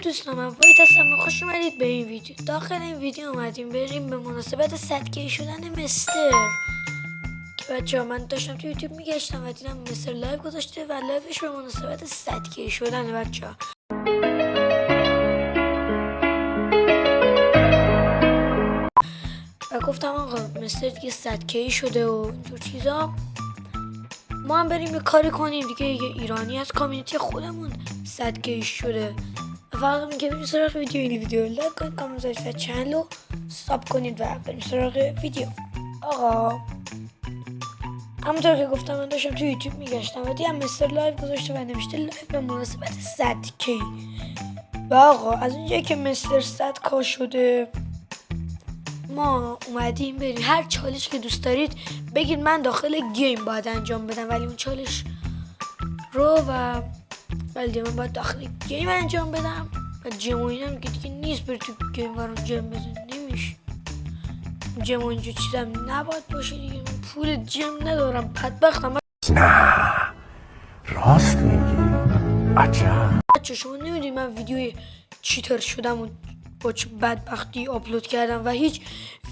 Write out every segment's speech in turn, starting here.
دوستان، من وایت هستم. خوش اومدید به این ویدیو. داخل این ویدیو اومدیم بریم به مناسبت 100K شدن مستر که بچه‌ها من داشتم تو یوتیوب میگشتم و دیدم مستر لایو گذاشته و لایوش به مناسبت 100K شدن بچه‌ها. و گفتم آقا مستر دیگه 100K شده و اینجور چیزا، ما هم بریم یه کاری کنیم دیگه. یه ایرانی از کامیونیتی خودمون 100K شده. فقط میگه بریم سراغ ویدیو. این ویدیو لایک کنید، کامنت بذارید و چنل رو ساب کنید و بریم سراغ ویدیو. آقا همونطور که گفتم من داشتم تو یوتیوب میگشتم و دیدم مستر لایو گذاشته و نوشته لایو به مناسبت 100K. و آقا از اونجایی که مستر 100K شده ما اومدیم بریم هر چالش که دوست دارید بگید من داخل گیم باید انجام بدم، ولی اون چالش رو ولی من باید داخل گیم انجام بدم و جم و اینا میگه دیگه نیست بری تو گیم برام جم بزن. نمیشه جم و اینجور چیزم نباید باشه دیگه. من پول جم ندارم، بدبختم. نه راست میگی؟ عجب. بچه شما نمیدونی من ویدیوی چیتر شدم و با چه بدبختی آپلود کردم و هیچ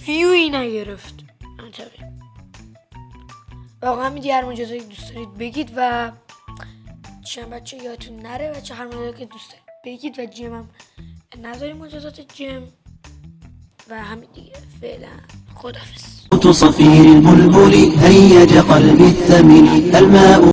ویوی نگرفت. منطقی واقعا همین هر مجازایی دوست دارید بگید و چند بچه یادتون نره بچه هر مجازایی که دوست دارید بگید و جم هم نذارید مجازات جم و همین دیگه. فعلا خداحافظ. صفير البلبل هيج قلبي الثمن الماء